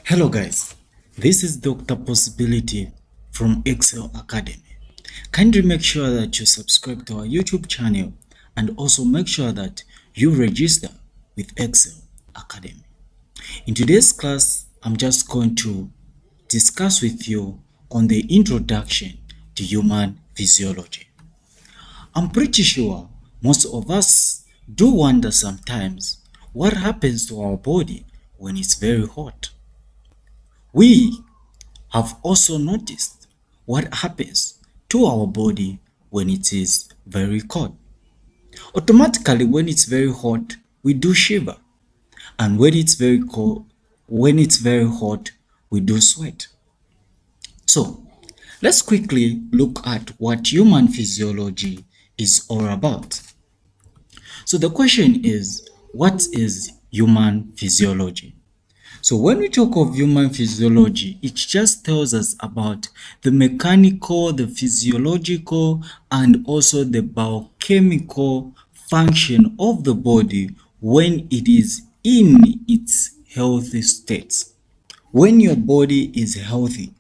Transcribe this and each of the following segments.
Hello guys, this is Dr. Possibility from Excel Academy. Kindly make sure that you subscribe to our YouTube channel and also make sure that you register with Excel Academy. In today's class, I'm just going to discuss with you on the introduction to human physiology. I'm pretty sure most of us do wonder sometimes what happens to our body when it's very hot. We have also noticed what happens to our body when it is very cold. Automatically, when it's very hot, we do shiver, and when it's very cold, when it's very hot, we do sweat. So, let's quickly look at what human physiology is all about. So the question is, what is human physiology? So when we talk of human physiology, it just tells us about the mechanical, the physiological, and also the biochemical function of the body when it is in its healthy state. When your body is healthy,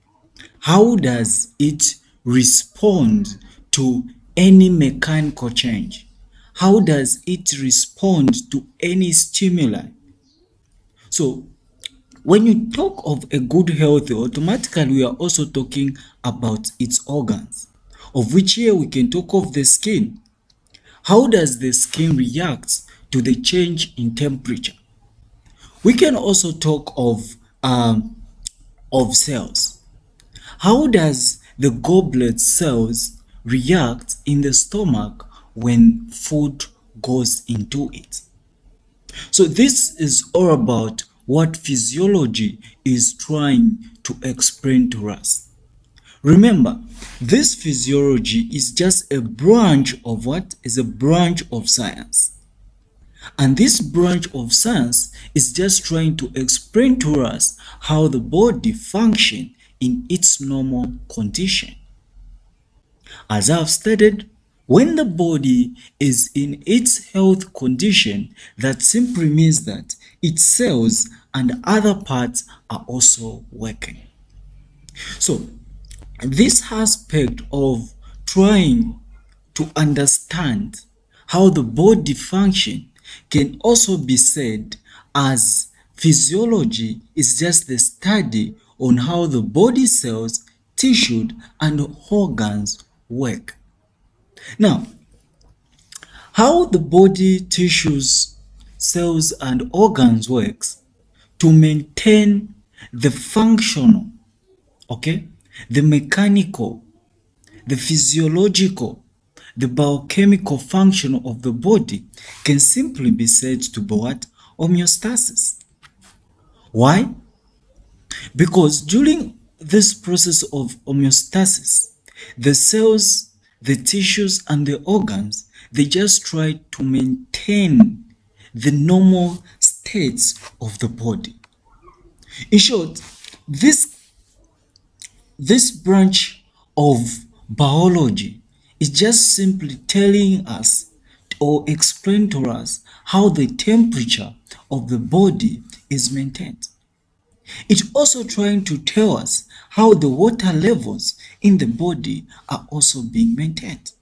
how does it respond to any mechanical change? How does it respond to any stimuli? So when you talk of a good health, automatically we are also talking about its organs, of which here we can talk of the skin. How does the skin react to the change in temperature? We can also talk of cells. How does the goblet cells react in the stomach when food goes into it? So this is all about what physiology is trying to explain to us. Remember, this physiology is just a branch of what? Is a branch of science. And this branch of science is just trying to explain to us how the body functions in its normal condition. As I've stated, when the body is in its health condition, that simply means that its cells and other parts are also working. So, this aspect of trying to understand how the body functions can also be said as physiology is just the study on how the body cells, tissue, and organs work. Now, how the body, tissues, cells, and organs works to maintain the functional, the mechanical, the physiological, the biochemical function of the body can simply be said to be what? Homeostasis. Why? Because during this process of homeostasis, the cells, the tissues, and the organs, they just try to maintain the normal states of the body. In short, this branch of biology is just simply telling us or explain to us how the temperature of the body is maintained. It's also trying to tell us how the water levels in the body are also being maintained.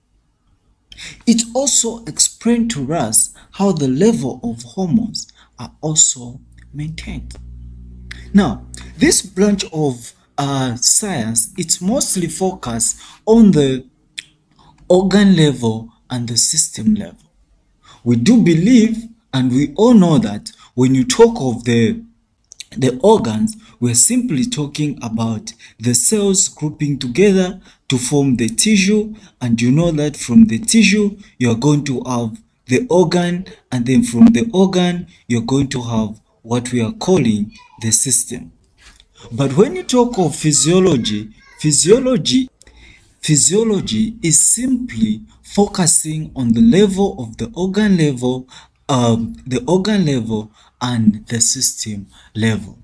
It also explains to us how the level of hormones are also maintained. Now, this branch of science, it's mostly focused on the organ level and the system level. We do believe and we all know that when you talk of the organs, we're simply talking about the cells grouping together to form the tissue, and you know that from the tissue you're going to have the organ, and then from the organ you're going to have what we are calling the system. But when you talk of physiology is simply focusing on the level of the organ level, and the system level.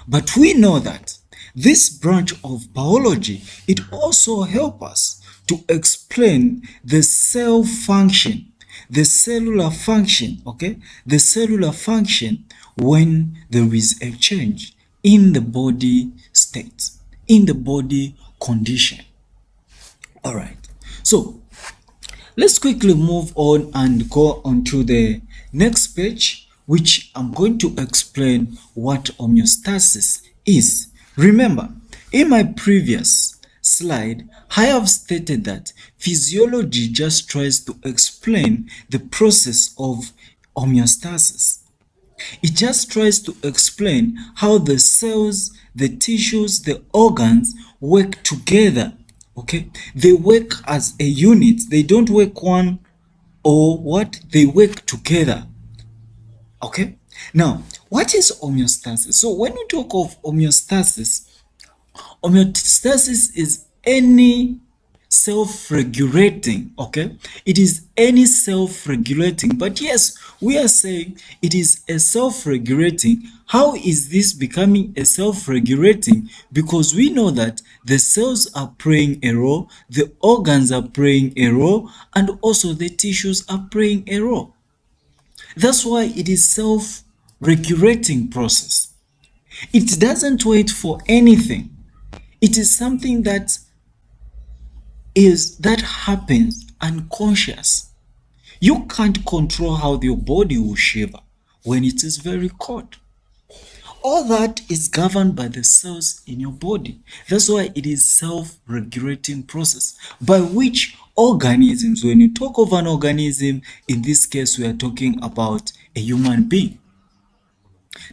But we know that this branch of biology, it also helps us to explain the cell function, the cellular function, the cellular function when there is a change in the body state, in the body condition. All right, so let's quickly move on and go on to the next page, which I'm going to explain what homeostasis is. Remember, in my previous slide, I have stated that physiology just tries to explain the process of homeostasis. It just tries to explain how the cells, the tissues, the organs work together. Okay, they work as a unit. They don't work one or what? They work together. Okay, now what is homeostasis? So when we talk of homeostasis, homeostasis is any self-regulating, okay? It is any self-regulating, but yes, we are saying it is a self-regulating. How is this becoming a self-regulating? Because we know that the cells are playing a role, the organs are playing a role, and also the tissues are playing a role. That's why it is self-regulating process. It doesn't wait for anything. It is something that happens unconscious. You can't control how your body will shiver when it is very cold. All that is governed by the cells in your body. That's why it is self-regulating process by which organisms, when you talk of an organism, in this case we are talking about a human being.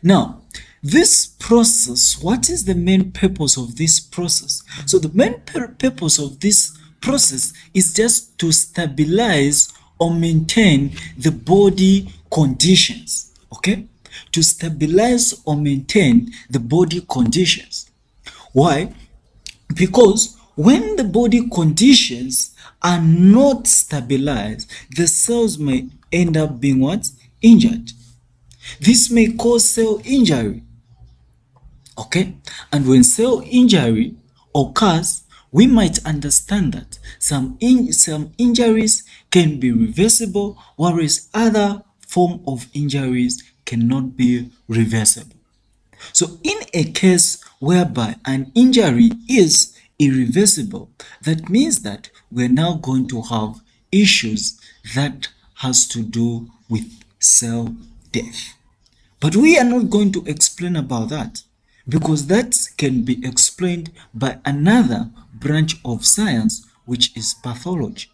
Now, this process, what is the main purpose of this process? So the main purpose of this process is just to stabilize or maintain the body conditions. Okay, to stabilize or maintain the body conditions. Why? Because when the body conditions are not stabilized, the cells may end up being what? Injured. This may cause cell injury. Okay, and when cell injury occurs, we might understand that some injuries can be reversible, whereas other form of injuries cannot be reversible. So in a case whereby an injury is irreversible, that means that we're now going to have issues that has to do with cell death. But we are not going to explain about that, because that can be explained by another branch of science, which is pathology.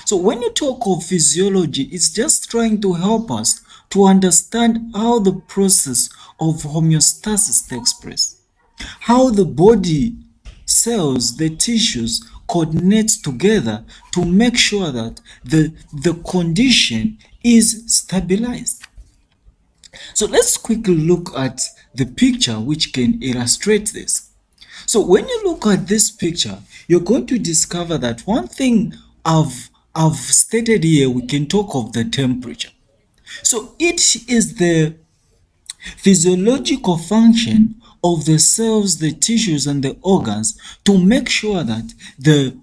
So when you talk of physiology, it's just trying to help us to understand how the process of homeostasis takes place, how the body cells, the tissues coordinate together to make sure that the condition is stabilized. So let's quickly look at the picture which can illustrate this. So when you look at this picture, you're going to discover that one thing I've stated here, we can talk of the temperature. So it is the physiological function of the cells, the tissues, and the organs to make sure that the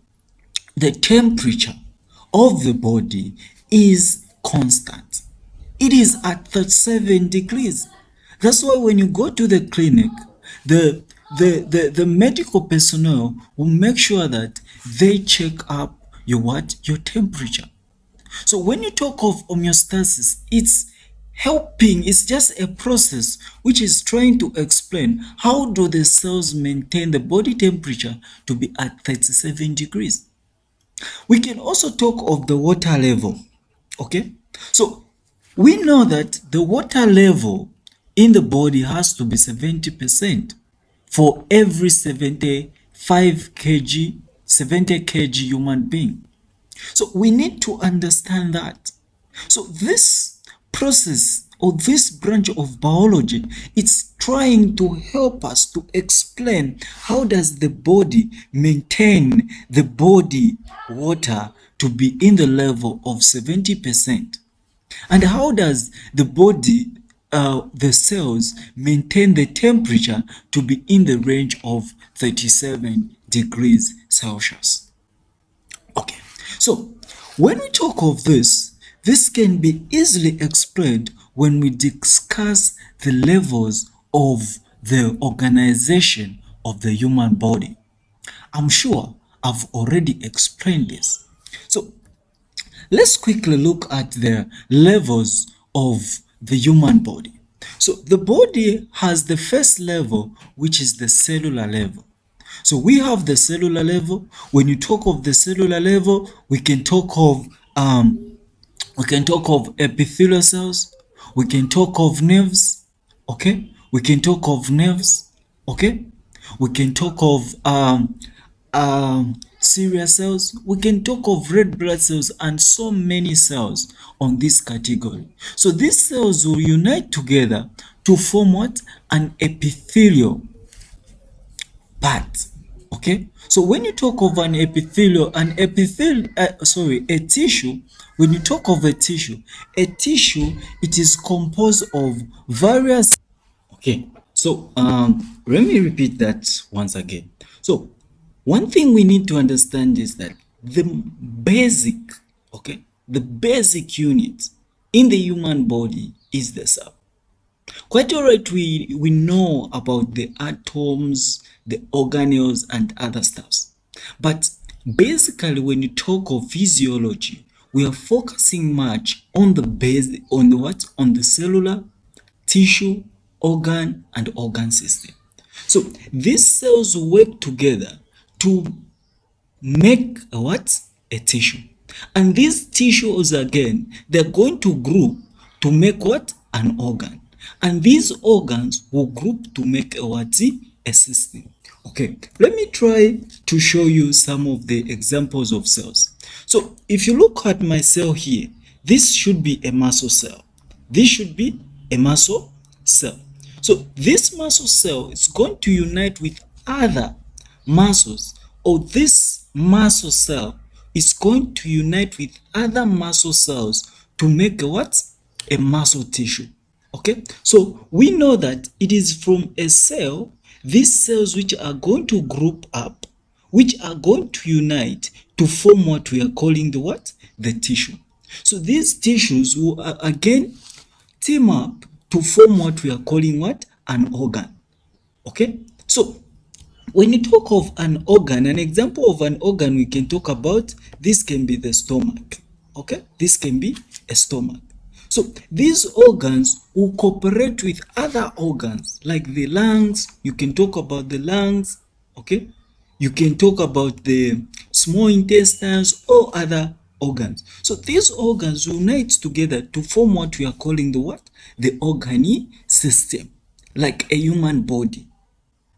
temperature of the body is constant. It is at 37 degrees. That's why when you go to the clinic, the medical personnel will make sure that they check up your temperature. So when you talk of homeostasis, it's helping, it's just a process which is trying to explain how do the cells maintain the body temperature to be at 37 degrees. We can also talk of the water level. Okay, so we know that the water level in the body has to be 70% for every 70 kg human being. So we need to understand that. So this process or this branch of biology, it's trying to help us to explain how does the body maintain the body water to be in the level of 70%. And how does the body, the cells, maintain the temperature to be in the range of 37 degrees Celsius. Okay, so when we talk of this can be easily explained when we discuss the levels of the organization of the human body. I'm sure I've already explained this. So let's quickly look at the levels of the human body. So the body has the first level, which is the cellular level. So we have the cellular level. When you talk of the cellular level, we can talk of epithelial cells, we can talk of nerves, okay? We can talk of nerves, okay? We can talk of serious cells, we can talk of red blood cells, and so many cells on this category. So these cells will unite together to form what? An epithelial part. Okay, so when you talk of a tissue, when you talk of a tissue, it is composed of various. Okay, so let me repeat that once again. So one thing we need to understand is that the basic, okay, the basic unit in the human body is the cell. Quite all right, we know about the atoms, the organelles, and other stuffs. But basically, when you talk of physiology, we are focusing much on the base, on the what? On the cellular, tissue, organ, and organ system. So these cells work together to make a what? A tissue. And these tissues again, they're going to group to make what? An organ. And these organs will group to make a what? A system. Okay, let me try to show you some of the examples of cells. So if you look at my cell here, this should be a muscle cell. This should be a muscle cell. So this muscle cell is going to unite with other muscles, or this muscle cell is going to unite with other muscle cells to make a what? A muscle tissue. Okay, so we know that it is from a cell, these cells which are going to group up, which are going to unite to form what we are calling the what? The tissue. So these tissues will again team up to form what we are calling what? An organ. Okay, so when you talk of an organ, an example of an organ we can talk about, this can be the stomach. Okay, this can be a stomach. So these organs will cooperate with other organs like the lungs. You can talk about the lungs, okay? You can talk about the small intestines or other organs. So these organs unite together to form what we are calling the what? The organ system. Like a human body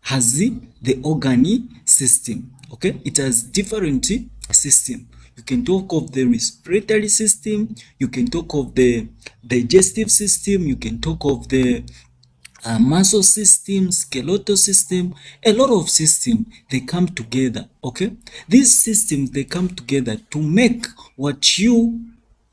has the organ system, okay? It has different system. You can talk of the respiratory system, you can talk of the digestive system, you can talk of the muscle system, skeletal system, a lot of systems, they come together, okay? These systems, they come together to make what you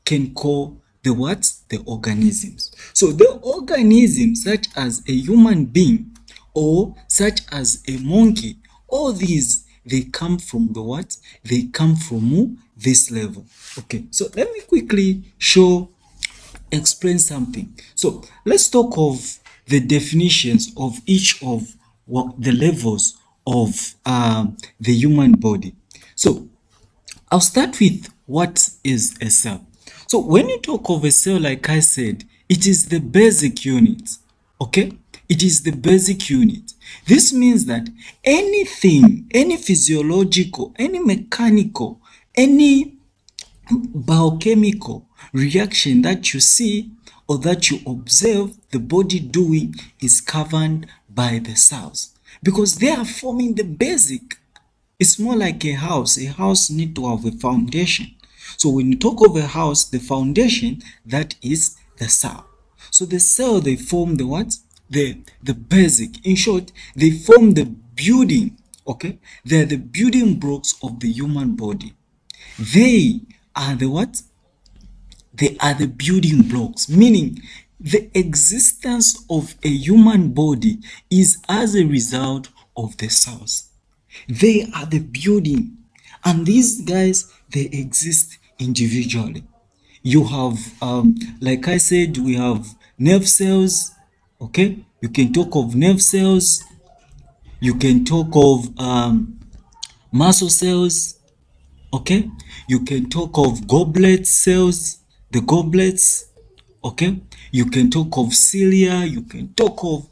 can call the what? The organisms. So the organisms such as a human being or such as a monkey, all these, they come from the what? They come from this level. Okay, so let me quickly explain something. So let's talk of the definitions of each of the levels of the human body. So I'll start with what is a cell. So when you talk of a cell, like I said, it is the basic unit. Okay, it is the basic unit. This means that anything, any physiological, any mechanical, any biochemical reaction that you see or that you observe the body doing is governed by the cells, because they are forming the basic. It's more like a house. A house needs to have a foundation. So when you talk of a house, the foundation, that is the cell. So the cell, they form the what? The basic. In short, they form the building. Okay, they are the building blocks of the human body. They are the what? They are the building blocks, meaning the existence of a human body is as a result of the cells. They are the building, and these guys, they exist individually. You have like I said, we have nerve cells, okay, you can talk of nerve cells, you can talk of muscle cells, okay? You can talk of goblet cells, the goblets, okay? You can talk of cilia, you can talk of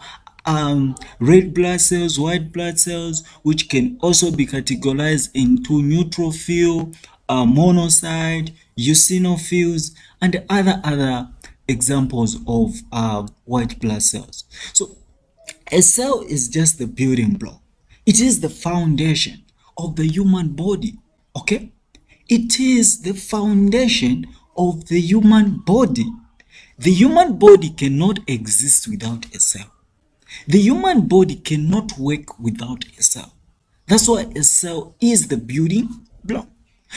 red blood cells, white blood cells, which can also be categorized into neutrophil, monocyte, eosinophils, and other examples of white blood cells. So a cell is just the building block. It is the foundation of the human body, okay? It is the foundation of the human body. The human body cannot exist without a cell. The human body cannot work without a cell. That's why a cell is the building block.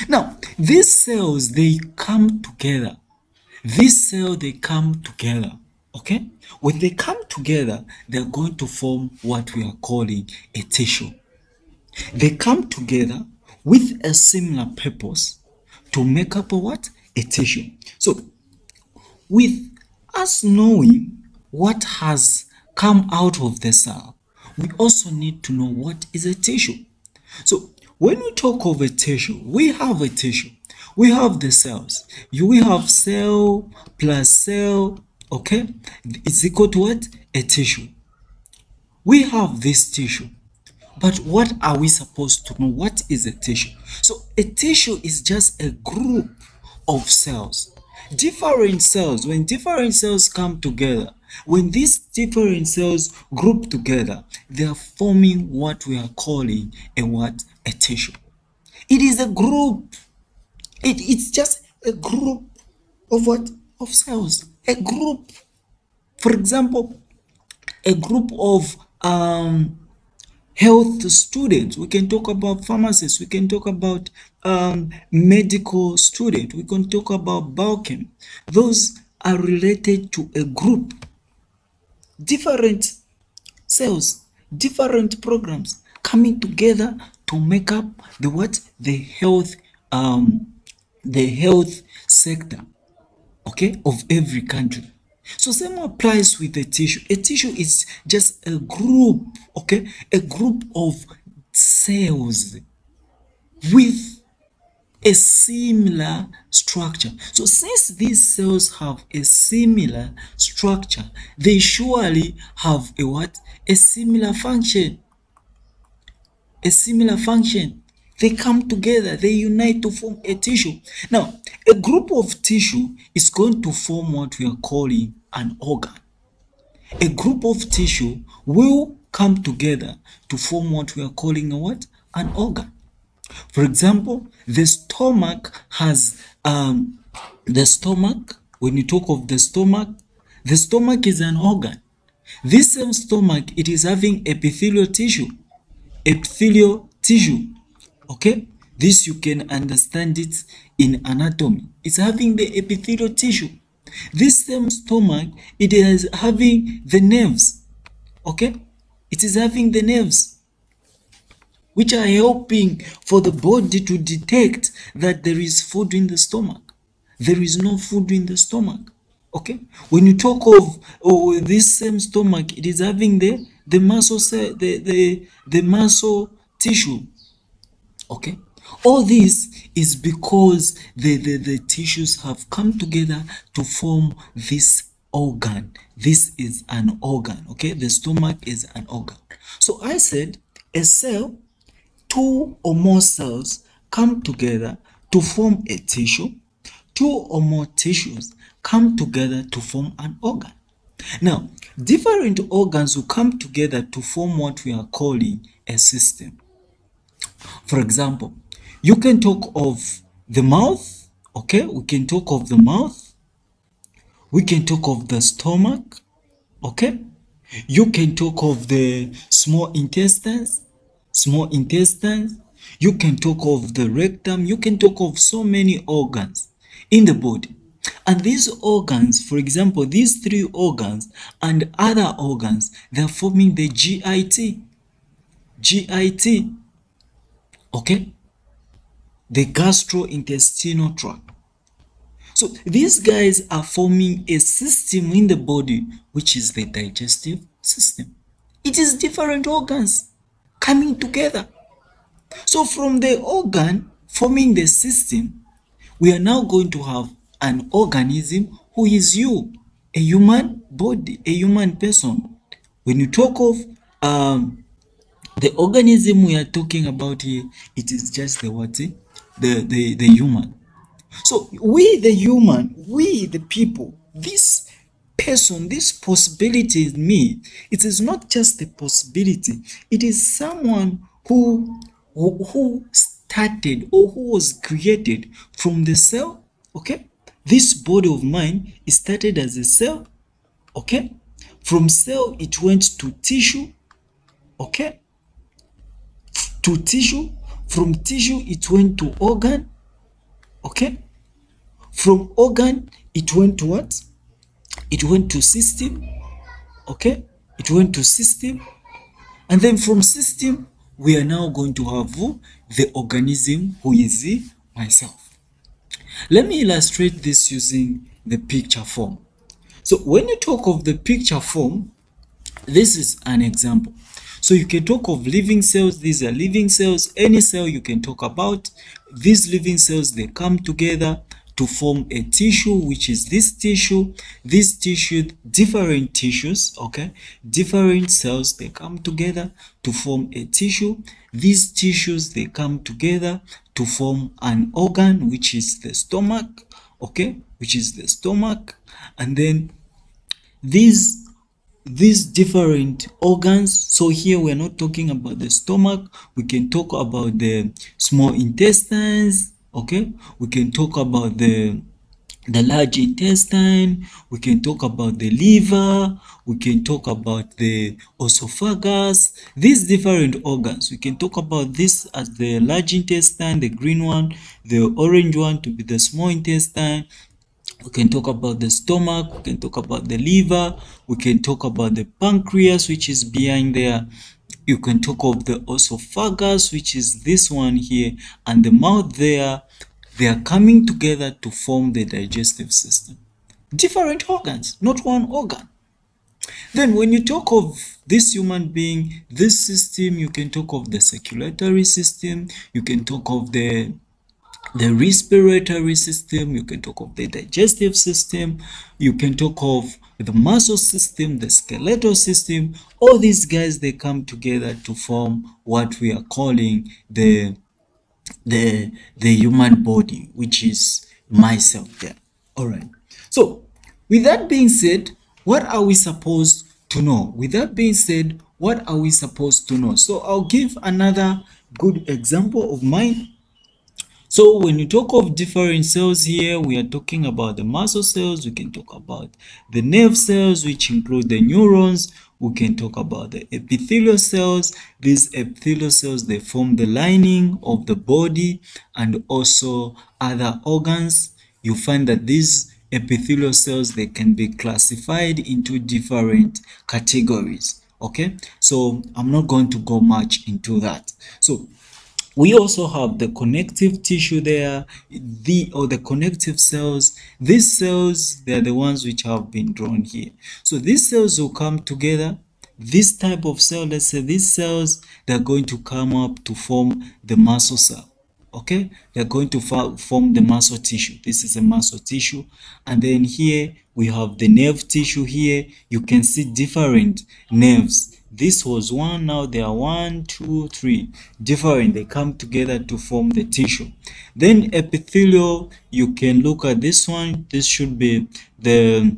Now, these cells, they come together. These cells, they come together, okay? When they come together, they're going to form what we are calling a tissue. They come together with a similar purpose to make up a what? A tissue. So, with us knowing what has come out of the cell, we also need to know what is a tissue. So when we talk of a tissue, we have a tissue. We have the cells. We have cell plus cell, okay? It's equal to what? A tissue. We have this tissue. But what are we supposed to know? What is a tissue? So a tissue is just a group of cells. Different cells, when different cells come together, when these different cells group together, they are forming what we are calling a what? A tissue. It is a group. It's just a group of what? Of cells. A group. For example, a group of health students. We can talk about pharmacists. We can talk about medical students. We can talk about biochem. Those are related to a group. Different cells, different programs coming together to make up the what? The health sector, okay, of every country. So same applies with a tissue. A tissue is just a group, okay, a group of cells with a similar structure. So since these cells have a similar structure, they surely have a what? A similar function. A similar function. They come together, they unite to form a tissue. Now, a group of tissue is going to form what we are calling an organ. A group of tissue will come together to form what we are calling a what? An organ. For example, the stomach has the stomach. When you talk of the stomach is an organ. This same stomach, it is having epithelial tissue. Okay, this you can understand it in anatomy. It's having the epithelial tissue. This same stomach, it is having the nerves. Okay, it is having the nerves, which are helping for the body to detect that there is food in the stomach. There is no food in the stomach. Okay, when you talk of this same stomach, it is having the muscle cell, the muscle tissue. Okay, all this is because the tissues have come together to form this organ. This is an organ. Okay, the stomach is an organ. So I said a cell, two or more cells come together to form a tissue. Two or more tissues come together to form an organ. Now, different organs will come together to form what we are calling a system. For example, you can talk of the mouth, okay? We can talk of the mouth. We can talk of the stomach, okay? You can talk of the small intestines. You can talk of the rectum. You can talk of so many organs in the body. And these organs, for example, these three organs and other organs, they are forming the GIT. Okay, the gastrointestinal tract. So these guys are forming a system in the body, which is the digestive system. It is different organs coming together. So from the organ forming the system, we are now going to have an organism who is you, a human body, a human person. When you talk of the organism we are talking about here, it is just the what? The human. So we the human, we the people, this person, this possibility in me, it is not just a possibility, it is someone who started or who was created from the cell. Okay, this body of mine, it started as a cell. Okay, from cell it went to tissue. Okay, to tissue, from tissue it went to organ. Okay, from organ it went to what? It went to system. Okay, it went to system, and then from system we are now going to have the organism who is myself. Let me illustrate this using the picture form. So when you talk of the picture form, this is an example. So you can talk of living cells. These are living cells. Any cell you can talk about. These living cells, they come together to form a tissue, which is this tissue. This tissue, different tissues, okay, different cells, they come together to form a tissue. These tissues, they come together to form an organ, which is the stomach, okay, which is the stomach. And then these different organs, so here we are not talking about the stomach, we can talk about the small intestines. Okay, we can talk about the large intestine, we can talk about the liver, we can talk about the esophagus. These different organs, we can talk about this as the large intestine, the green one, the orange one to be the small intestine. We can talk about the stomach, we can talk about the liver, we can talk about the pancreas, which is behind there. You can talk of the esophagus, which is this one here, and the mouth there. They are coming together to form the digestive system. Different organs, not one organ. Then when you talk of this human being, this system, you can talk of the circulatory system, you can talk of the respiratory system, you can talk of the digestive system, you can talk of the muscle system, the skeletal system. All these guys, they come together to form what we are calling the human body, which is myself there. All right, so with that being said, what are we supposed to know? With that being said, what are we supposed to know? So I'll give another good example of mine. So when you talk of different cells here, we are talking about the muscle cells, we can talk about the nerve cells, which include the neurons, we can talk about the epithelial cells. These epithelial cells, they form the lining of the body and also other organs. You find that these epithelial cells, they can be classified into different categories. Okay, so I'm not going to go much into that. So we also have the connective tissue there, the connective cells. These cells, they are the ones which have been drawn here. So these cells will come together. This type of cell, let's say these cells, they're going to come up to form the muscle cell. Okay, they're going to form the muscle tissue. This is a muscle tissue. And then here we have the nerve tissue. Here you can see different nerves. This was one, now there are 1, 2, 3 different. They come together to form the tissue. Then epithelial, you can look at this one. This should be the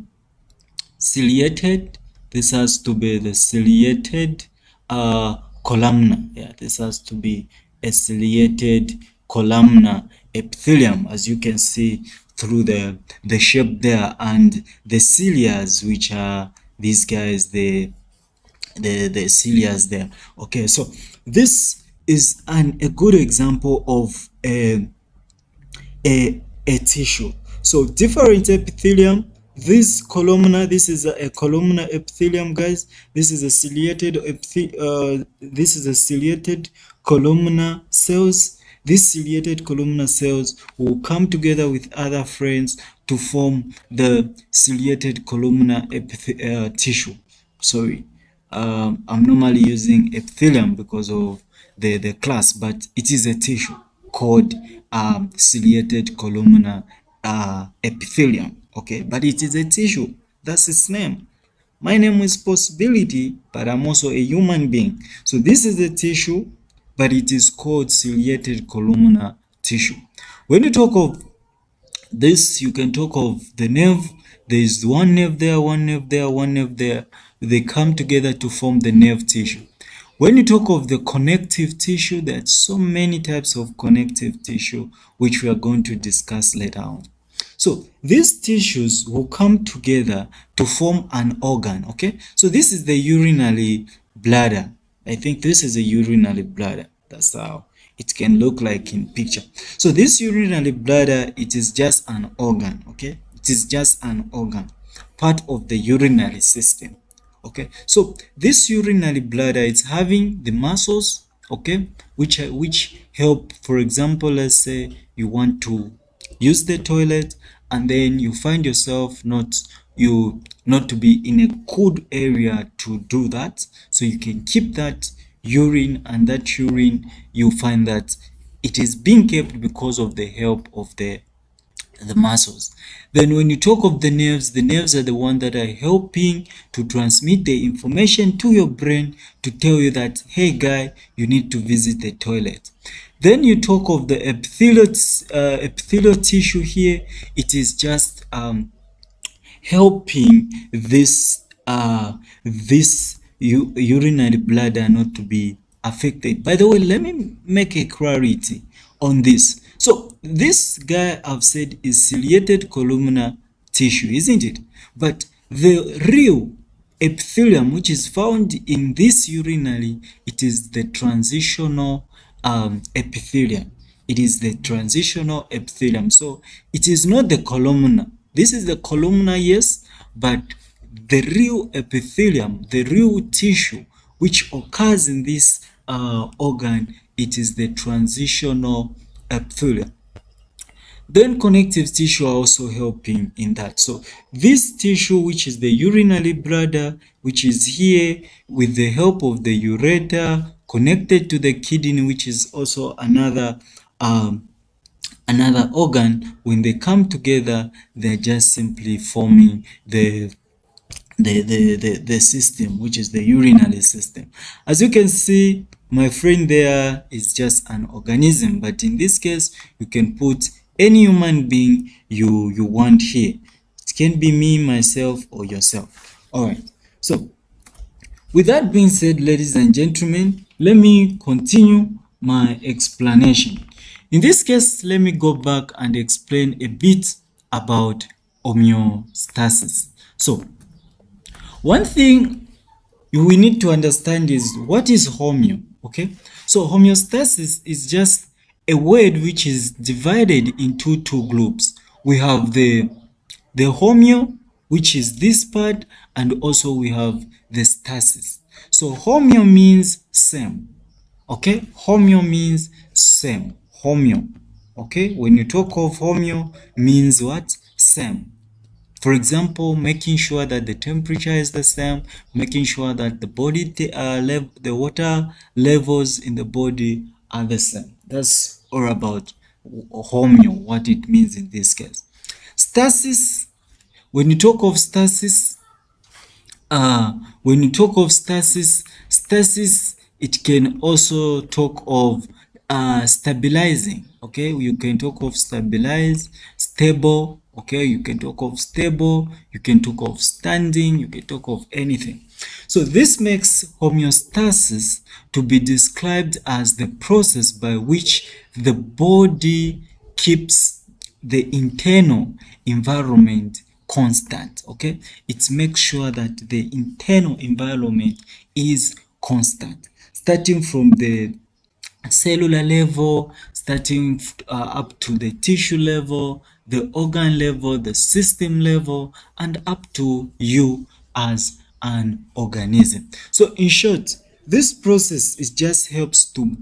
ciliated. This has to be the ciliated columnar. Yeah, this has to be a ciliated columnar epithelium, as you can see through the shape there, and the cilias, which are these guys, the cilias there. Okay, so this is a good example of a tissue. So different epithelium. This columnar, this is a columnar epithelium, guys. This is a ciliated this is a ciliated columnar cells. These ciliated columnar cells will come together with other friends to form the ciliated columnar tissue. Sorry, I'm normally using epithelium because of the class, but it is a tissue called ciliated columnar epithelium. Okay, but it is a tissue. That's its name. My name is Possibility, but I'm also a human being. So this is a tissue, but it is called ciliated columnar tissue. When you talk of this, you can talk of the nerve. There is one nerve there, one nerve there, one nerve there. They come together to form the nerve tissue. When you talk of the connective tissue, there are so many types of connective tissue which we are going to discuss later on. So these tissues will come together to form an organ. Okay, so this is the urinary bladder. I think this is a urinary bladder. That's how it can look like in picture. So this urinary bladder, it is just an organ. Okay, it is just an organ, part of the urinary system. Okay, so this urinary bladder, it's having the muscles, okay, which help. For example, let's say you want to use the toilet and then you find yourself not to be in a good area to do that, so you can keep that urine, and that urine, you find that it is being kept because of the help of the muscles. Then when you talk of the nerves are the ones that are helping to transmit the information to your brain to tell you that, hey guy, you need to visit the toilet. Then you talk of the epithelial tissue here. It is just helping this urinary bladder not to be affected. By the way, let me make a clarity on this. So this guy I've said is ciliated columnar tissue, isn't it? But the real epithelium which is found in this urinary, it is the transitional epithelium. It is the transitional epithelium. So it is not the columnar. This is the columnar, yes, but the real epithelium, the real tissue which occurs in this organ, it is the transitional epithelium. Then connective tissue are also helping in that. So this tissue, which is the urinary bladder, which is here with the help of the ureter, connected to the kidney, which is also another organ. When they come together, they're just simply forming the system, which is the urinary system. As you can see, my friend there is just an organism, but in this case, you can put any human being you want here. It can be me, myself, or yourself. All right. So with that being said, ladies and gentlemen, let me continue my explanation. In this case, let me go back and explain a bit about homeostasis. So one thing we need to understand is what is homeo. Okay, so homeostasis is just a word which is divided into two groups. We have the homeo, which is this part, and also we have the stasis. So homeo means same. Okay, homeo means same. Homeo. Okay, when you talk of homeo, means what? Same. For example, making sure that the temperature is the same, making sure that the body the water levels in the body are the same. That's all about homeo, what it means in this case. Stasis, when you talk of stasis, stasis, it can also talk of stabilizing. Okay, you can talk of stabilize, stable. Okay, you can talk of stable, you can talk of standing, you can talk of anything. So this makes homeostasis to be described as the process by which the body keeps the internal environment constant. Okay, it makes sure that the internal environment is constant, starting from the cellular level, starting up to the tissue level, the organ level, the system level, and up to you as an organism. So in short, this process is just helps to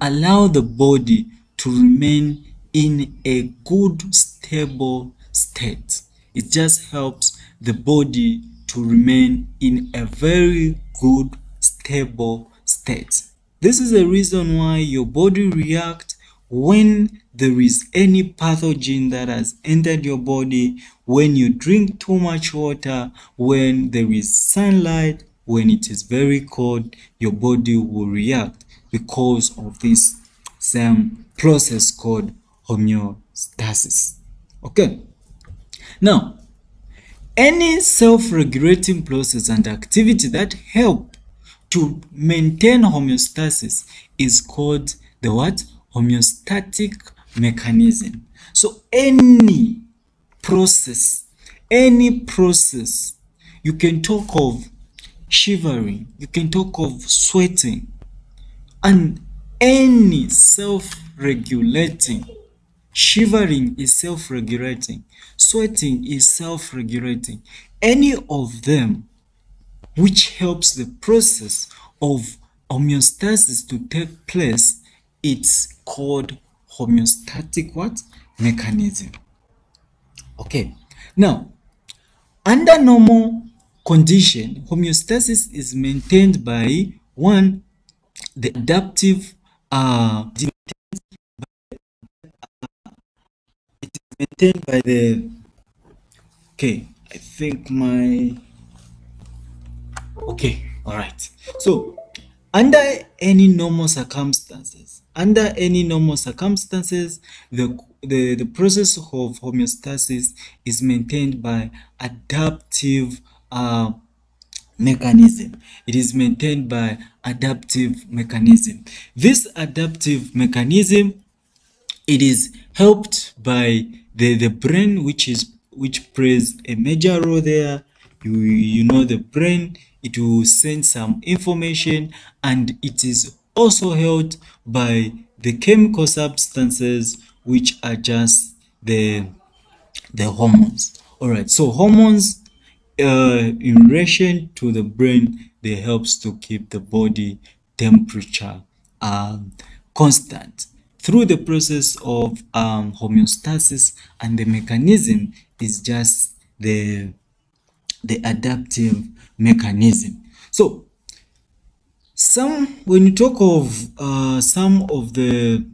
allow the body to remain in a good stable state. It just helps the body to remain in a very good, stable state. This is the reason why your body reacts when there is any pathogen that has entered your body, when you drink too much water, when there is sunlight, when it is very cold, your body will react because of this same process called homeostasis. Okay. Now, any self-regulating process and activity that help to maintain homeostasis is called the what? Homeostatic mechanism. So any process, you can talk of shivering, you can talk of sweating, and any self-regulating. Shivering is self-regulating, sweating is self-regulating. Any of them which helps the process of homeostasis to take place, it's called homeostatic what? Mechanism. Okay. Now, under normal condition, homeostasis is maintained by one, the adaptive maintained by the I think all right. So under any normal circumstances, the process of homeostasis is maintained by adaptive mechanism. It is maintained by adaptive mechanism. This adaptive mechanism, it is helped by the brain, which plays a major role there. You know, the brain, it will send some information, and it is also held by the chemical substances, which are just the hormones. All right, so hormones in relation to the brain, they helps to keep the body temperature constant through the process of homeostasis, and the mechanism is just the adaptive mechanism. So when you talk of some of the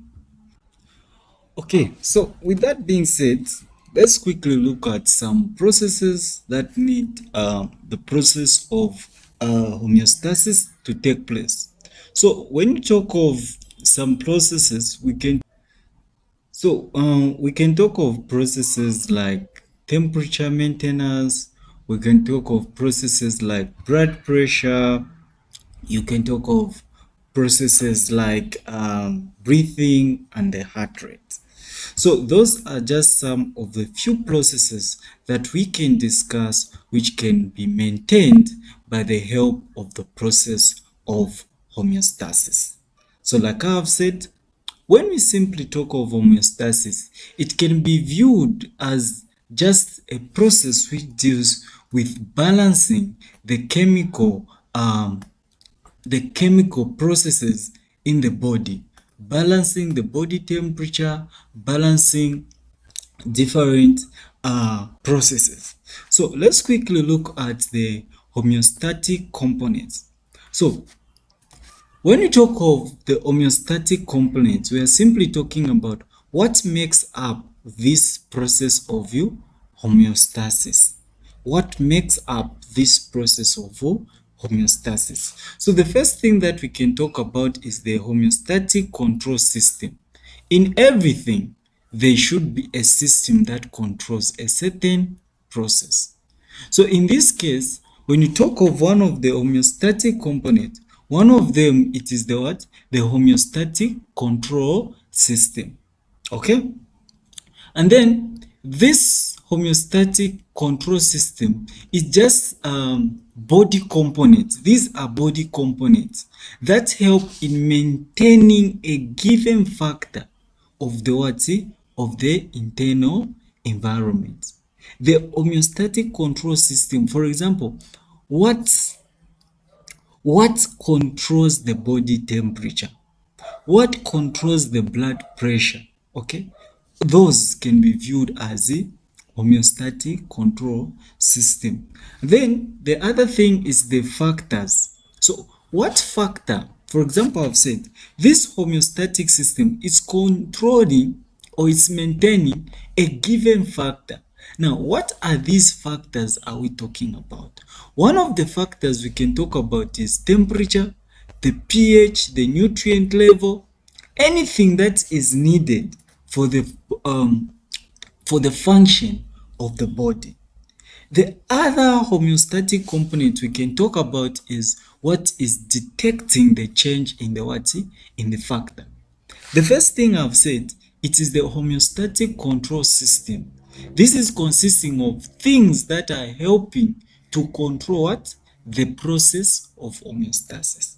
so with that being said, let's quickly look at some processes that need the process of homeostasis to take place. So when you talk of some processes, we can talk of processes like temperature maintenance, we can talk of processes like blood pressure, you can talk of processes like breathing and the heart rate. So those are just some of the few processes that we can discuss, which can be maintained by the help of the process of homeostasis. So like I have said, when we simply talk of homeostasis, it can be viewed as just a process which deals with balancing the chemical processes in the body, balancing the body temperature, balancing different processes. So let's quickly look at the homeostatic components. So when you talk of the homeostatic components, we are simply talking about what makes up this process of homeostasis. What makes up this process of homeostasis? So the first thing that we can talk about is the homeostatic control system. In everything, there should be a system that controls a certain process. So in this case, when you talk of one of the homeostatic components, one of them, it is the what? The homeostatic control system. Okay? And then this homeostatic control system is just body components. These are body components that help in maintaining a given factor of the what? Of the internal environment. The homeostatic control system, for example, what controls the body temperature? What controls the blood pressure? Okay, those can be viewed as homeostatic control system. Then the other thing is the factors. So what factor? For example, I've said this homeostatic system is controlling or it's maintaining a given factor. Now, what are these factors are we talking about? One of the factors we can talk about is temperature, the pH, the nutrient level, anything that is needed for the function of the body. The other homeostatic component we can talk about is what is detecting the change in the what? In the factor. The first thing I've said, it is the homeostatic control system. This is consisting of things that are helping to control what? The process of homeostasis.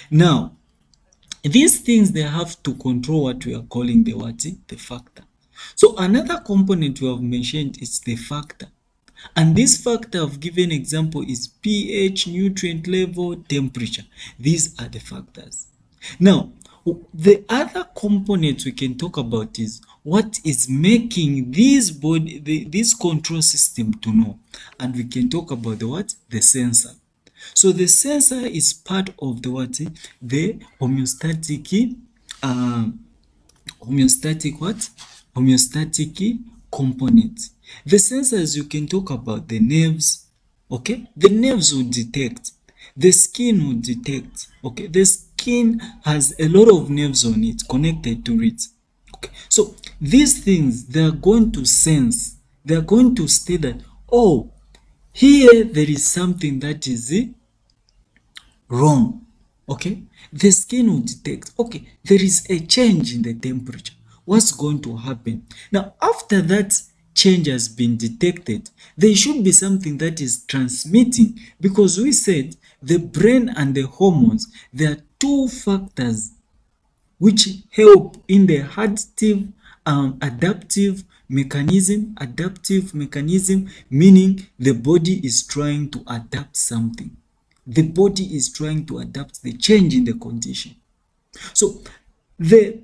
Now, these things, they have to control what we are calling the what? The factor. So another component we have mentioned is the factor. And this factor I've given example is pH, nutrient level, temperature. These are the factors. Now, the other component we can talk about is what is making this control system to know. And we can talk about the what? The sensor. So the sensor is part of the what? The homeostatic component. The sensors, you can talk about the nerves. Okay, the nerves will detect, the skin will detect. Okay, the skin has a lot of nerves on it, connected to it. Okay, so these things, they are going to sense, they are going to state that, oh, here there is something that is wrong. Okay, the skin will detect, okay, there is a change in the temperature. What's going to happen? Now, after that change has been detected, there should be something that is transmitting, because we said the brain and the hormones, there are two factors which help in the adaptive mechanism. Adaptive mechanism meaning the body is trying to adapt something. The body is trying to adapt the change in the condition. So the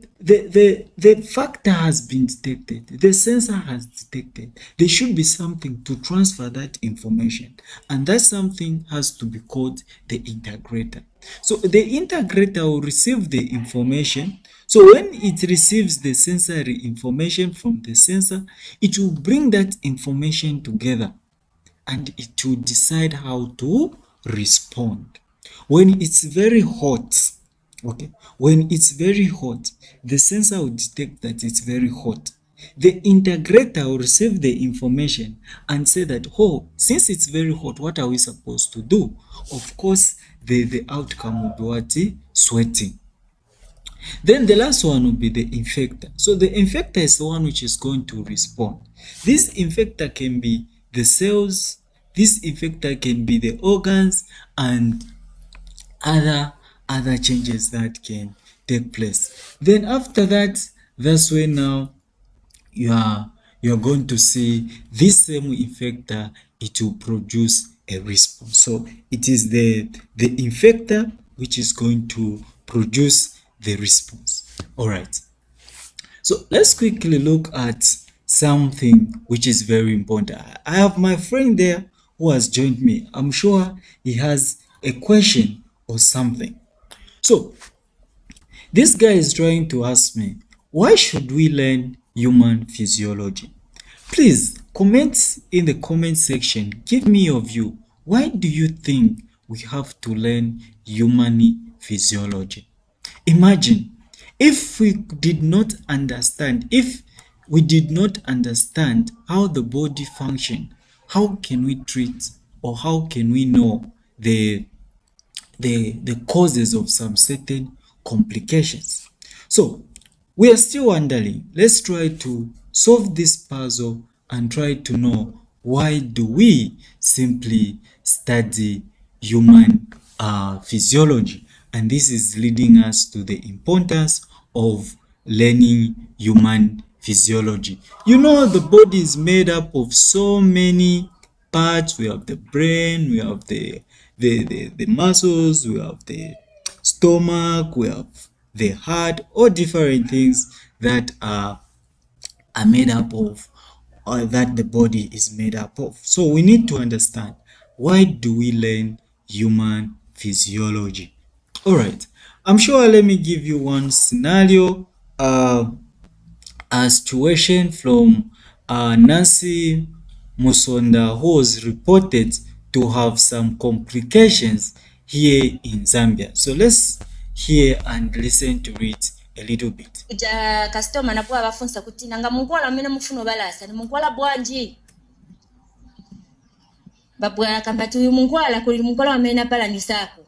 factor has been detected, the sensor has detected. There should be something to transfer that information, and that something has to be called the integrator. So the integrator will receive the information. So when it receives the sensory information from the sensor, it will bring that information together and it will decide how to respond. When it's very hot, okay, when it's very hot, the sensor will detect that it's very hot. The integrator will receive the information and say that, oh, since it's very hot, what are we supposed to do? Of course, the outcome will be what? Sweating. Then the last one will be the infector. So the infector is the one which is going to respond. This infector can be the cells, this infector can be the organs, and other changes that can take place. Then after that, that's when now you are going to see this same infector, it will produce a response. So it is the infector which is going to produce the response. All right, so let's quickly look at something which is very important. I have my friend there who has joined me. I'm sure he has a question or something. So this guy is trying to ask me, why should we learn human physiology? Please comment in the comment section. Give me your view. Why do you think we have to learn human physiology? Imagine if we did not understand, how the body functions, how can we treat or how can we know the causes of some certain complications? So we are still wondering. Let's try to solve this puzzle and try to know, why do we simply study human physiology? And this is leading us to the importance of learning human physiology. You know, the body is made up of so many parts. We have the brain, we have the muscles, we have the stomach, we have the heart, all different things that are made up of that the body is made up of. So we need to understand, why do we learn human physiology? All right, I'm sure, let me give you one scenario, a situation from Nancy Musonda, who was reported to have some complications here in Zambia. So let's hear and listen to it a little bit. Customer nakuwa bafunsa kuti nanga munkwala amene mufuno balasa ni munkwala bwanji babwa kambati uyu munkwala kuli munkwala amene pala nisako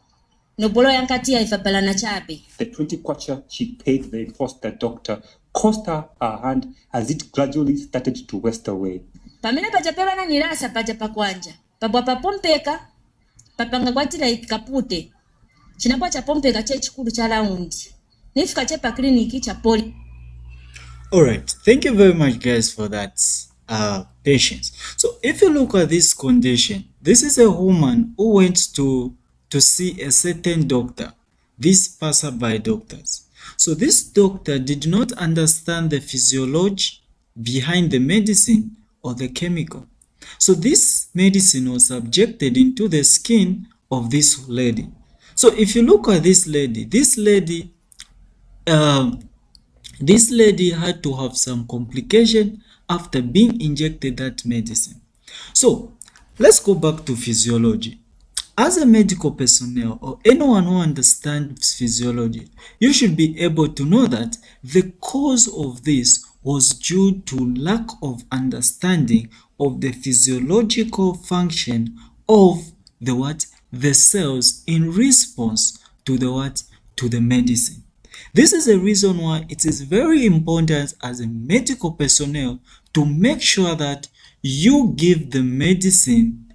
no bolo yankati ya ifapala na chabe. The 20 kwacha she paid the foster doctor cost her hand as it gradually started to waste away. Pamene pachapewa na nilasa paja pakwanja babwa papompeka papanga kwatira ikapute chinakuwa chapompeka chechikulu cha raundi. All right, thank you very much, guys, for that patience. So if you look at this condition, this is a woman who went to see a certain doctor, this passerby doctors. So this doctor did not understand the physiology behind the medicine or the chemical. So this medicine was subjected into the skin of this lady. So if you look at this lady had to have some complication after being injected that medicine. So let's go back to physiology. As a medical personnel or anyone who understands physiology, you should be able to know that the cause of this was due to lack of understanding of the physiological function of the cells in response to the medicine. This is a reason why it is very important as a medical personnel to make sure that you give the medicine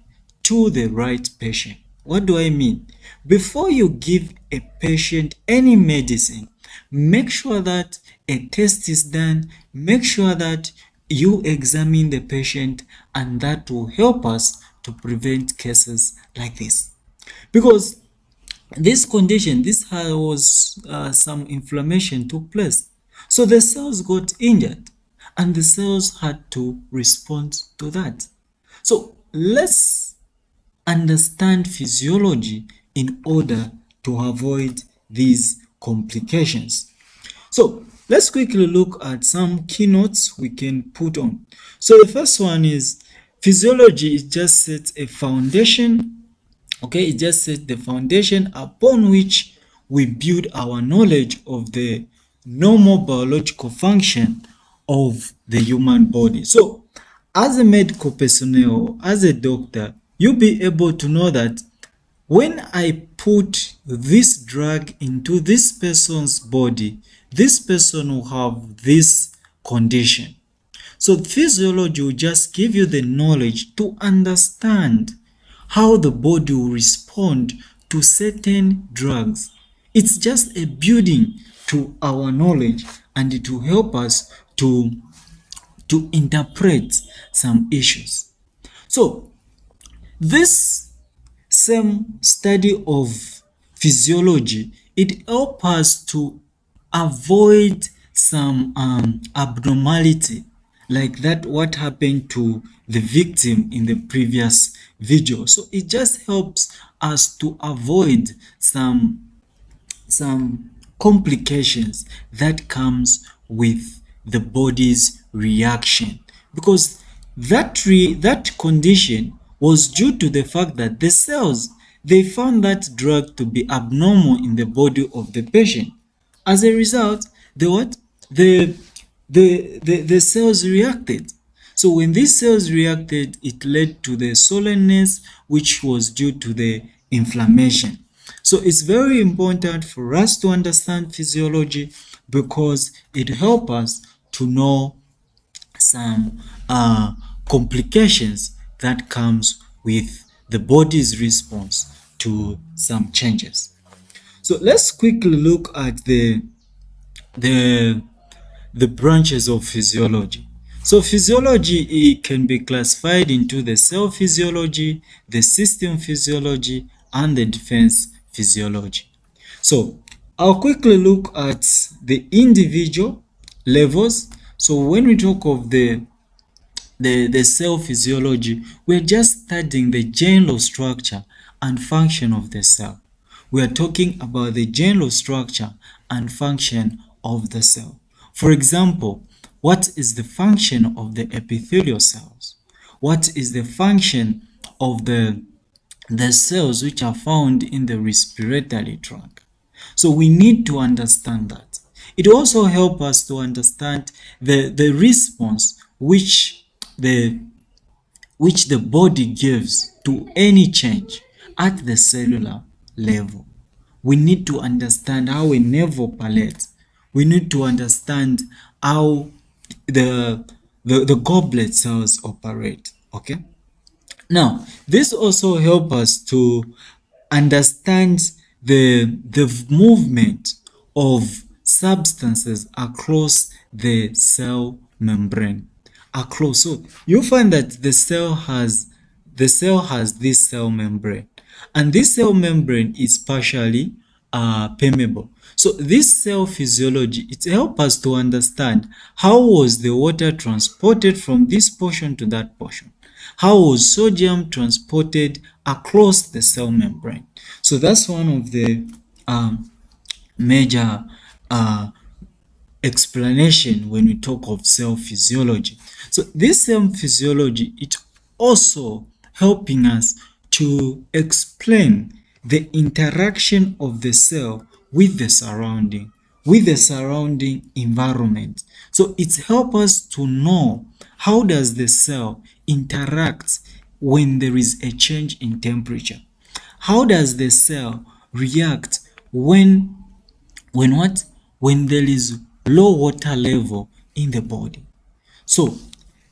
to the right patient. What do I mean? Before you give a patient any medicine, make sure that a test is done, make sure that you examine the patient, and that will help us to prevent cases like this. Because this condition, this was some inflammation took place. So the cells got injured and the cells had to respond to that. So let's understand physiology in order to avoid these complications. So let's quickly look at some keynotes we can put on. So the first one is, physiology is just sets a foundation. Okay, it just sets the foundation upon which we build our knowledge of the normal biological function of the human body. So as a medical personnel, as a doctor, you'll be able to know that when I put this drug into this person's body, this person will have this condition. So physiology will just give you the knowledge to understand how the body will respond to certain drugs. It's just a building to our knowledge, and it will help us to interpret some issues. So this same study of physiology, it helps us to avoid some abnormality like that what happened to the victim in the previous video. So it just helps us to avoid some complications that comes with the body's reaction, because that condition was due to the fact that the cells, they found that drug to be abnormal in the body of the patient. As a result, the cells reacted. So when these cells reacted, it led to the soreness, which was due to the inflammation. So it's very important for us to understand physiology, because it helps us to know some complications that comes with the body's response to some changes. So let's quickly look at the branches of physiology. So physiology, it can be classified into the cell physiology, the system physiology, and the defense physiology. So I'll quickly look at the individual levels. So when we talk of the the cell physiology, we're just studying the general structure and function of the cell. We are talking about the general structure and function of the cell. For example, what is the function of the epithelial cells? What is the function of the cells which are found in the respiratory tract? So we need to understand that. It also helps us to understand the response which the body gives to any change at the cellular level. We need to understand how a nerve operates. We need to understand how the goblet cells operate. Okay. Now, this also helps us to understand the movement of substances across the cell membrane. So you find that the cell has this cell membrane, and this cell membrane is partially permeable. So this cell physiology, it helps us to understand how was the water transported from this portion to that portion. How was sodium transported across the cell membrane? So that's one of the major explanation when we talk of cell physiology. So this cell physiology, it also helping us to explain the interaction of the cell with the surrounding environment. So it helps us to know how does the cell interact when there is a change in temperature. How does the cell react when there is low water level in the body? So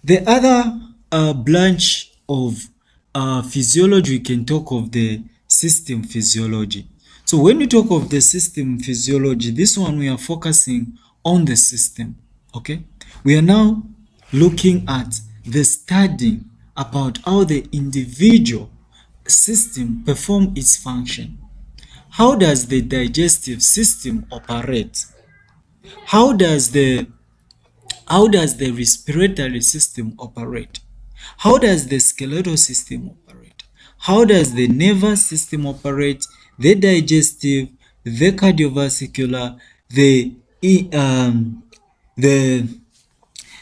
the other branch of physiology, we can talk of the system physiology. So when we talk of the system physiology, this one we are focusing on the system. Okay, we are now looking at the study about how the individual system perform its function. How does the digestive system operate? How does the respiratory system operate? How does the skeletal system operate? How does the nervous system operate? The digestive, the cardiovascular, the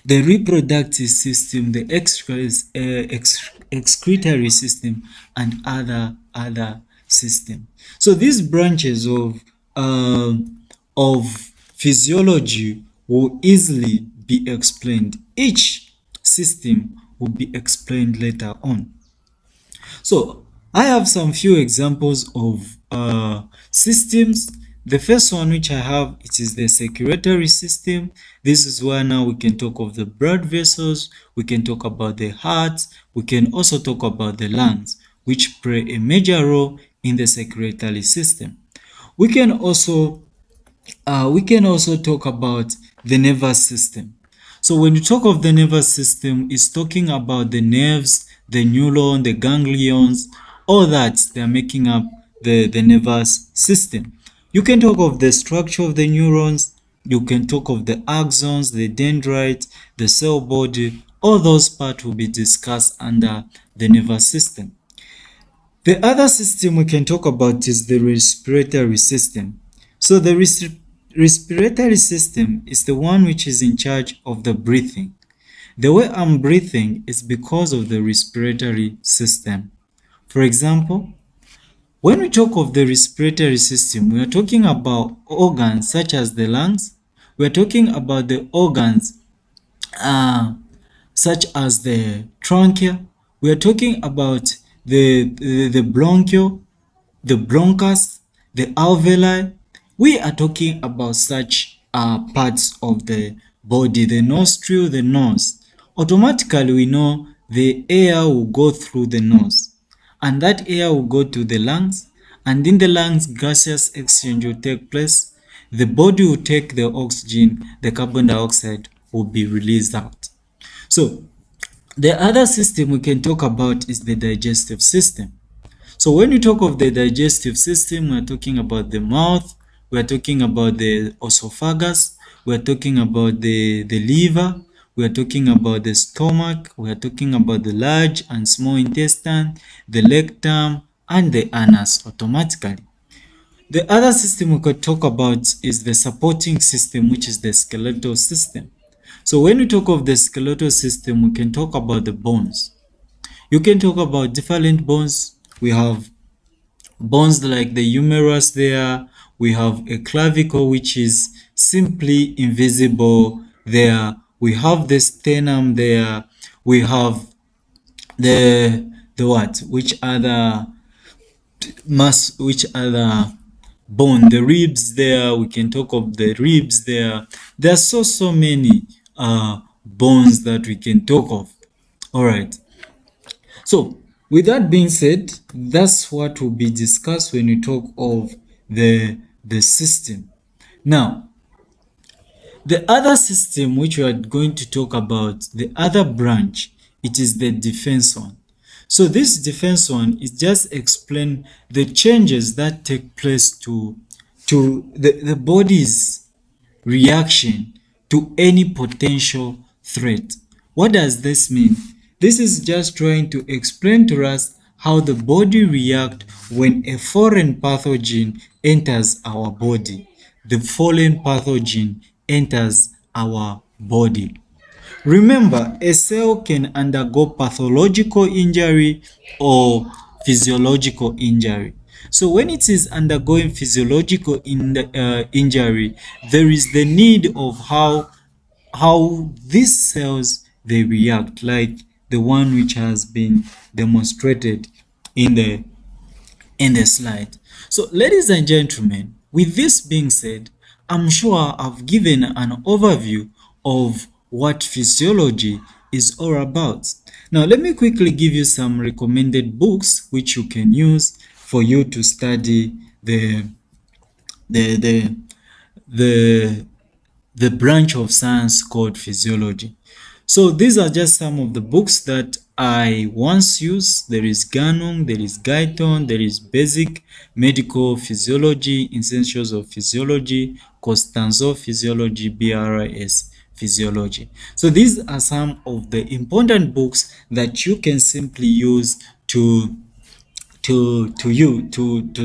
reproductive system, the excretory system, and other system. So these branches of physiology will easily be explained. Each system will be explained later on. So I have some few examples of systems. The first one which I have, it is the circulatory system. This is where now we can talk of the blood vessels, we can talk about the heart, we can also talk about the lungs, which play a major role in the circulatory system. We can also talk about the nervous system. So when you talk of the nervous system, it's talking about the nerves, the neuron, the ganglions, all that they are making up the nervous system. You can talk of the structure of the neurons, you can talk of the axons, the dendrites, the cell body. All those parts will be discussed under the nervous system. The other system we can talk about is the respiratory system. So the respiratory system is the one which is in charge of the breathing. The way I'm breathing is because of the respiratory system. For example, when we talk of the respiratory system, we are talking about organs such as the lungs. We are talking about the organs such as the trachea. We are talking about the bronchial, the bronchus, the alveoli. We are talking about such parts of the body, the nostril, the nose. Automatically, we know the air will go through the nose, and that air will go to the lungs, and in the lungs, gaseous exchange will take place. The body will take the oxygen, the carbon dioxide will be released out. So the other system we can talk about is the digestive system. So when you talk of the digestive system, we're talking about the mouth, we're talking about the esophagus, we're talking about the liver, we are talking about the stomach, we are talking about the large and small intestine, the rectum, and the anus automatically. The other system we could talk about is the supporting system, which is the skeletal system. So when we talk of the skeletal system, we can talk about the bones. You can talk about different bones. We have bones like the humerus there. We have a clavicle, which is simply invisible there. We have the sternum there. We have the what? Which other bone? The ribs there. We can talk of the ribs there. There are so many bones that we can talk of. All right. So with that being said, that's what will be discussed when we talk of the system. Now, the other system which we are going to talk about, the other branch, it is the defense one. So this defense one is just explain the changes that take place to the body's reaction to any potential threat. What does this mean? This is just trying to explain to us how the body reacts when a foreign pathogen enters our body. The foreign pathogen enters our body. Remember, a cell can undergo pathological injury or physiological injury. So when it is undergoing physiological injury, there is the need of how these cells they react, like the one which has been demonstrated in the slide. So ladies and gentlemen, with this being said, I'm sure I've given an overview of what physiology is all about. Now let me quickly give you some recommended books which you can use for you to study the branch of science called physiology. So these are just some of the books that I once used. There is Ganong, there is Guyton, there is Basic Medical Physiology, Essentials of Physiology, Costanzo Physiology, BRIS Physiology. So these are some of the important books that you can simply use to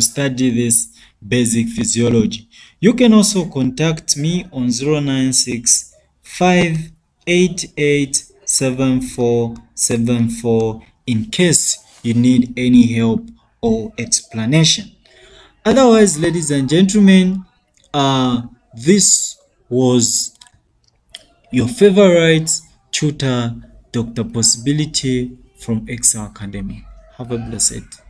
study this basic physiology. You can also contact me on 096-588-7474 in case you need any help or explanation. Otherwise, ladies and gentlemen, this was your favorite tutor, Dr. Possibility from Excel Academy. Have a blessed